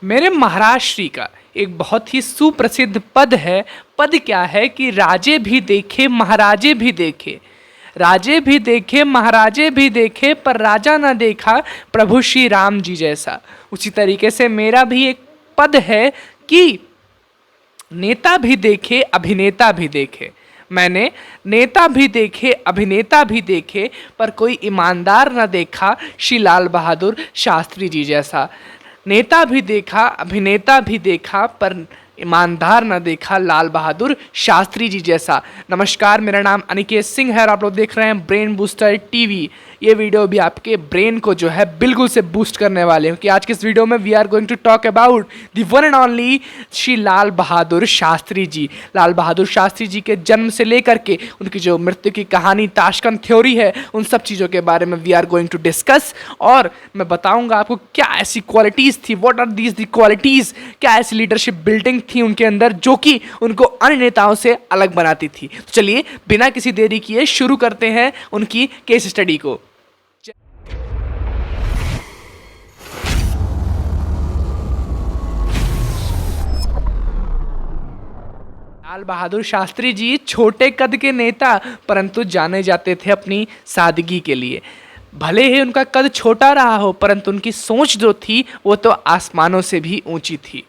मेरे महाराष्ट्र का एक बहुत ही सुप्रसिद्ध पद है। पद क्या है कि राजे भी देखे महाराजे भी देखे, राजे भी देखे महाराजे भी देखे, पर राजा ना देखा प्रभु श्री राम जी जैसा। उसी तरीके से मेरा भी एक पद है कि नेता भी देखे अभिनेता भी देखे। मैंने नेता भी देखे अभिनेता भी देखे, पर कोई ईमानदार न देखा श्री लाल बहादुर शास्त्री जी जैसा। नेता भी देखा अभिनेता भी देखा, पर ईमानदार न देखा लाल बहादुर शास्त्री जी जैसा। नमस्कार, मेरा नाम अनिकेत सिंह है और आप लोग देख रहे हैं ब्रेन बूस्टर टीवी। ये वीडियो भी आपके ब्रेन को जो है बिल्कुल से बूस्ट करने वाले हैं कि आज के इस वीडियो में we are going to talk about the one and only Shri Lal Bahadur Shastri ji. Lal Bahadur Shastri ji के जन्म से लेकर के उनकी जो मृत्यु की कहानी, ताशकंद थ्योरी है, उन सब चीज़ों के बारे में we are going to discuss. और मैं बताऊंगा आपको क्या ऐसी क्वालिटीज़ थी, what are these the qualities, क्या ऐसी लीडरशिप बिल्डिंग थी उनके अंदर जो कि उनको अन्य नेताओं से अलग बनाती थी। तो चलिए बिना किसी देरी किए शुरू करते हैं उनकी केस स्टडी को। लाल बहादुर शास्त्री जी छोटे कद के नेता, परंतु जाने जाते थे अपनी सादगी के लिए। भले ही उनका कद छोटा रहा हो, परंतु उनकी सोच जो थी वो तो आसमानों से भी ऊंची थी।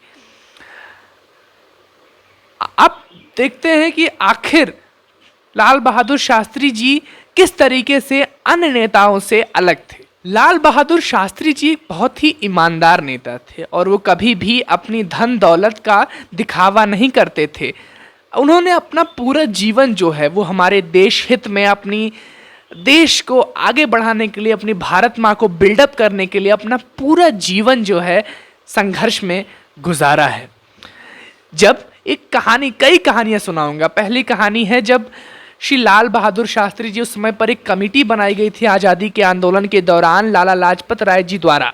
अब देखते हैं कि आखिर लाल बहादुर शास्त्री जी किस तरीके से अन्य नेताओं से अलग थे। लाल बहादुर शास्त्री जी बहुत ही ईमानदार नेता थे और वो कभी भी अपनी धन दौलत का दिखावा नहीं करते थे। उन्होंने अपना पूरा जीवन जो है वो हमारे देश हित में, अपनी देश को आगे बढ़ाने के लिए, अपनी भारत माँ को बिल्डअप करने के लिए अपना पूरा जीवन जो है संघर्ष में गुजारा है। जब एक कहानी, कई कहानियां सुनाऊंगा। पहली कहानी है जब श्री लाल बहादुर शास्त्री जी, उस समय पर एक कमेटी बनाई गई थी आज़ादी के आंदोलन के दौरान लाला लाजपत राय जी द्वारा।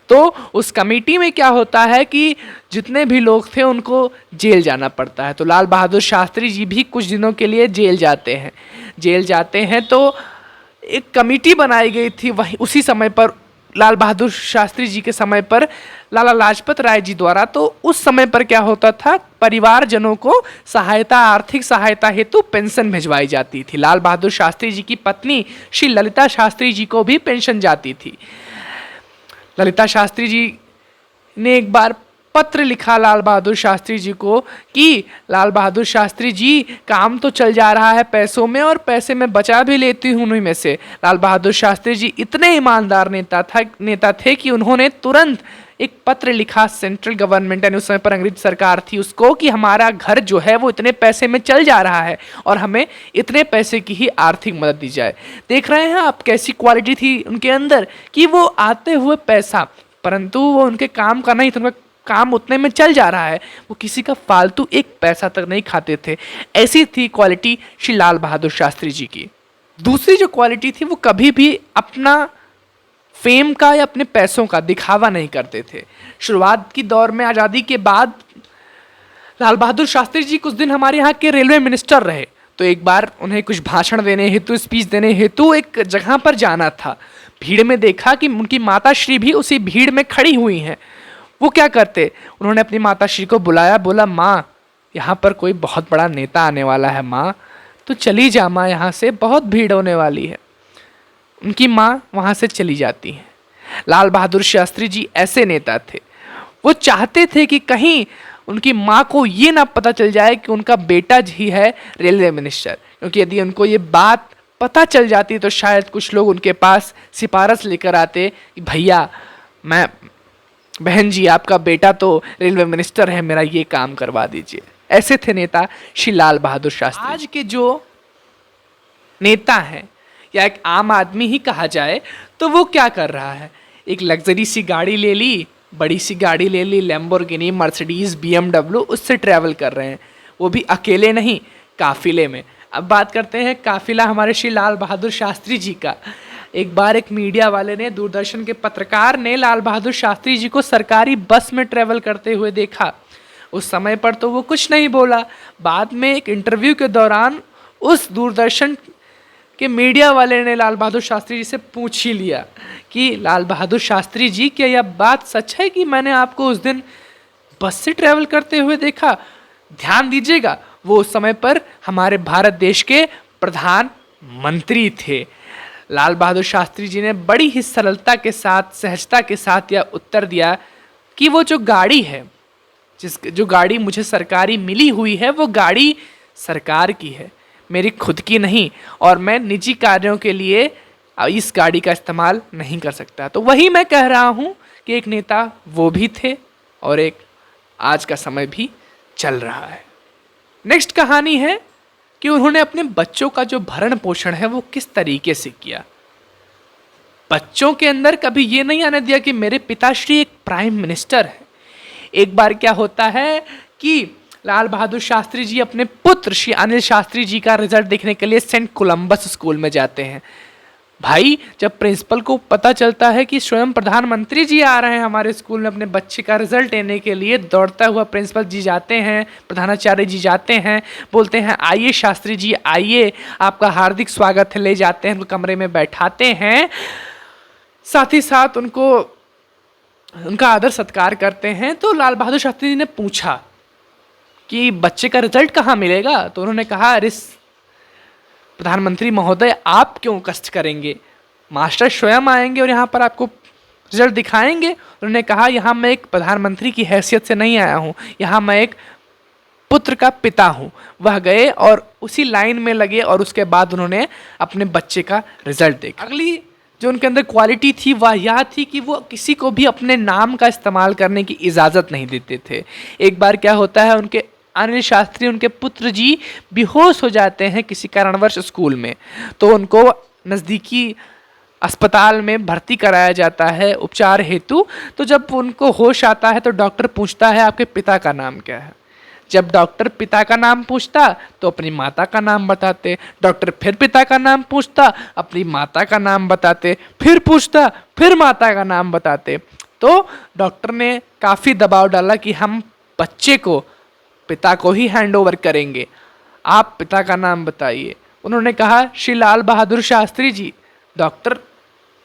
तो उस कमेटी में क्या होता है कि जितने भी लोग थे उनको जेल जाना पड़ता है। तो लाल बहादुर शास्त्री जी भी कुछ दिनों के लिए जेल जाते हैं। जेल जाते हैं तो एक कमेटी बनाई गई थी वही उसी समय पर, लाल बहादुर शास्त्री जी के समय पर लाला लाजपत राय जी द्वारा। तो उस समय पर क्या होता था, परिवारजनों को सहायता, आर्थिक सहायता हेतु पेंशन भिजवाई जाती थी। लाल बहादुर शास्त्री जी की पत्नी श्री ललिता शास्त्री जी को भी पेंशन जाती थी। ललिता शास्त्री जी ने एक बार पत्र लिखा लाल बहादुर शास्त्री जी को कि लाल बहादुर शास्त्री जी, काम तो चल जा रहा है पैसों में और पैसे मैं बचा भी लेती हूँ उन्हीं में से। लाल बहादुर शास्त्री जी इतने ईमानदार नेता थे कि उन्होंने तुरंत एक पत्र लिखा सेंट्रल गवर्नमेंट, यानी उस समय पर अंग्रेज सरकार थी उसको, कि हमारा घर जो है वो इतने पैसे में चल जा रहा है और हमें इतने पैसे की ही आर्थिक मदद दी जाए। देख रहे हैं आप कैसी क्वालिटी थी उनके अंदर कि वो आते हुए पैसा, परंतु वो उनके काम का नहीं था, उनका काम उतने में चल जा रहा है, वो किसी का फालतू एक पैसा तक नहीं खाते थे। ऐसी थी क्वालिटी श्री लाल बहादुर शास्त्री जी की। दूसरी जो क्वालिटी थी, वो कभी भी अपना फेम का या अपने पैसों का दिखावा नहीं करते थे। शुरुआत की दौर में, आज़ादी के बाद, लाल बहादुर शास्त्री जी कुछ दिन हमारे यहाँ के रेलवे मिनिस्टर रहे। तो एक बार उन्हें कुछ भाषण देने हेतु, स्पीच देने हेतु एक जगह पर जाना था। भीड़ में देखा कि उनकी माता श्री भी उसी भीड़ में खड़ी हुई हैं। वो क्या करते, उन्होंने अपनी माता श्री को बुलाया, बोला, माँ यहाँ पर कोई बहुत बड़ा नेता आने वाला है, माँ तो चली जा माँ, यहाँ से बहुत भीड़ होने वाली है। उनकी माँ वहाँ से चली जाती हैं। लाल बहादुर शास्त्री जी ऐसे नेता थे, वो चाहते थे कि कहीं उनकी माँ को ये ना पता चल जाए कि उनका बेटा जी है रेलवे मिनिस्टर, क्योंकि यदि उनको ये बात पता चल जाती तो शायद कुछ लोग उनके पास सिफारिश लेकर आते कि भैया, बहन जी, आपका बेटा तो रेलवे मिनिस्टर है, मेरा ये काम करवा दीजिए। ऐसे थे नेता श्री लाल बहादुर शास्त्री। आज के जो नेता हैं, या एक आम आदमी ही कहा जाए, तो वो क्या कर रहा है, एक लग्जरी सी गाड़ी ले ली, बड़ी सी गाड़ी ले ली, लैम्बोर्गिनी, मर्सिडीज, BMW, उससे ट्रैवल कर रहे हैं। वो भी अकेले नहीं, काफिले में। अब बात करते हैं काफिला हमारे श्री लाल बहादुर शास्त्री जी का। एक बार एक मीडिया वाले ने, दूरदर्शन के पत्रकार ने लाल बहादुर शास्त्री जी को सरकारी बस में ट्रैवल करते हुए देखा। उस समय पर तो वो कुछ नहीं बोला। बाद में एक इंटरव्यू के दौरान उस दूरदर्शन कि मीडिया वाले ने लाल बहादुर शास्त्री जी से पूछ ही लिया कि लाल बहादुर शास्त्री जी, क्या यह बात सच है कि मैंने आपको उस दिन बस से ट्रैवल करते हुए देखा। ध्यान दीजिएगा, वो उस समय पर हमारे भारत देश के प्रधानमंत्री थे। लाल बहादुर शास्त्री जी ने बड़ी ही सरलता के साथ, सहजता के साथ यह उत्तर दिया कि वो जो गाड़ी है, जो गाड़ी मुझे सरकारी मिली हुई है, वो गाड़ी सरकार की है, मेरी खुद की नहीं, और मैं निजी कार्यों के लिए इस गाड़ी का इस्तेमाल नहीं कर सकता। तो वही मैं कह रहा हूँ कि एक नेता वो भी थे और एक आज का समय भी चल रहा है। नेक्स्ट कहानी है कि उन्होंने अपने बच्चों का जो भरण पोषण है वो किस तरीके से किया। बच्चों के अंदर कभी ये नहीं आने दिया कि मेरे पिताश्री एक प्राइम मिनिस्टर है। एक बार क्या होता है कि लाल बहादुर शास्त्री जी अपने पुत्र श्री अनिल शास्त्री जी का रिजल्ट देखने के लिए सेंट कोलंबस स्कूल में जाते हैं। भाई, जब प्रिंसिपल को पता चलता है कि स्वयं प्रधानमंत्री जी आ रहे हैं हमारे स्कूल में अपने बच्चे का रिजल्ट लेने के लिए, दौड़ता हुआ प्रिंसिपल जी जाते हैं, प्रधानाचार्य जी जाते हैं, बोलते हैं आइए शास्त्री जी आइए, आपका हार्दिक स्वागत है, ले जाते हैं, उनको कमरे में बैठाते हैं, साथ ही साथ उनका आदर सत्कार करते हैं। तो लाल बहादुर शास्त्री जी ने पूछा कि बच्चे का रिजल्ट कहाँ मिलेगा। तो उन्होंने कहा, अरे प्रधानमंत्री महोदय, आप क्यों कष्ट करेंगे, मास्टर स्वयं आएंगे और यहाँ पर आपको रिजल्ट दिखाएंगे। उन्होंने कहा, यहाँ मैं एक प्रधानमंत्री की हैसियत से नहीं आया हूँ, यहाँ मैं एक पुत्र का पिता हूँ। वह गए और उसी लाइन में लगे और उसके बाद उन्होंने अपने बच्चे का रिजल्ट देखा। अगली जो उनके अंदर क्वालिटी थी वह यह थी कि वो किसी को भी अपने नाम का इस्तेमाल करने की इजाज़त नहीं देते थे। एक बार क्या होता है, उनके अनिल शास्त्री, उनके पुत्र जी बेहोश हो जाते हैं किसी कारणवश स्कूल में, तो उनको नज़दीकी अस्पताल में भर्ती कराया जाता है उपचार हेतु। तो जब उनको होश आता है तो डॉक्टर पूछता है आपके पिता का नाम क्या है। जब डॉक्टर पिता का नाम पूछता तो अपनी माता का नाम बताते, डॉक्टर फिर पिता का नाम पूछता, अपनी माता का नाम बताते, फिर पूछता, फिर माता का नाम बताते। तो डॉक्टर ने काफ़ी दबाव डाला कि हम बच्चे को पिता को ही हैंड ओवर करेंगे, आप पिता का नाम बताइए। उन्होंने कहा, श्री लाल बहादुर शास्त्री जी। डॉक्टर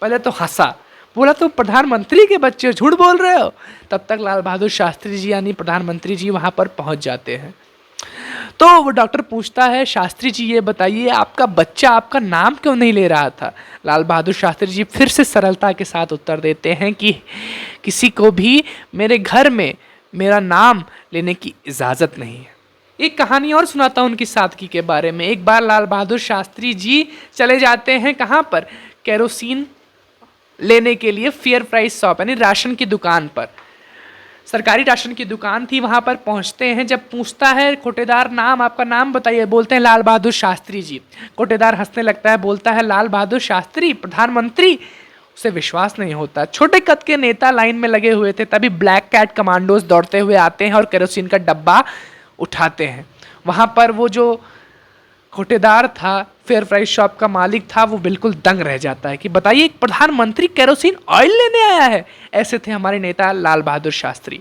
पहले तो हंसा, बोला तो प्रधानमंत्री के बच्चे, झूठ बोल रहे हो। तब तक लाल बहादुर शास्त्री जी यानी प्रधानमंत्री जी वहाँ पर पहुँच जाते हैं। तो वो डॉक्टर पूछता है, शास्त्री जी ये बताइए आपका बच्चा आपका नाम क्यों नहीं ले रहा था। लाल बहादुर शास्त्री जी फिर से सरलता के साथ उत्तर देते हैं कि किसी को भी मेरे घर में मेरा नाम लेने की इजाज़त नहीं है। एक कहानी और सुनाता हूँ उनकी सादगी के बारे में। एक बार लाल बहादुर शास्त्री जी चले जाते हैं कहाँ पर, केरोसिन लेने के लिए फेयर प्राइस शॉप यानी राशन की दुकान पर। सरकारी राशन की दुकान थी, वहाँ पर पहुँचते हैं। जब पूछता है कोटेदार नाम, आपका नाम बताइए, बोलते हैं लाल बहादुर शास्त्री जी। कोटेदार हंसने लगता है, बोलता है लाल बहादुर शास्त्री, प्रधानमंत्री। उसे विश्वास नहीं होता। छोटे कद के नेता लाइन में लगे हुए थे, तभी ब्लैक कैट कमांडोज दौड़ते हुए आते हैं और केरोसिन का डब्बा उठाते हैं। वहाँ पर वो जो कोटेदार था, फेयर प्राइस शॉप का मालिक था, वो बिल्कुल दंग रह जाता है कि बताइए एक प्रधानमंत्री केरोसिन ऑयल लेने आया है। ऐसे थे हमारे नेता लाल बहादुर शास्त्री।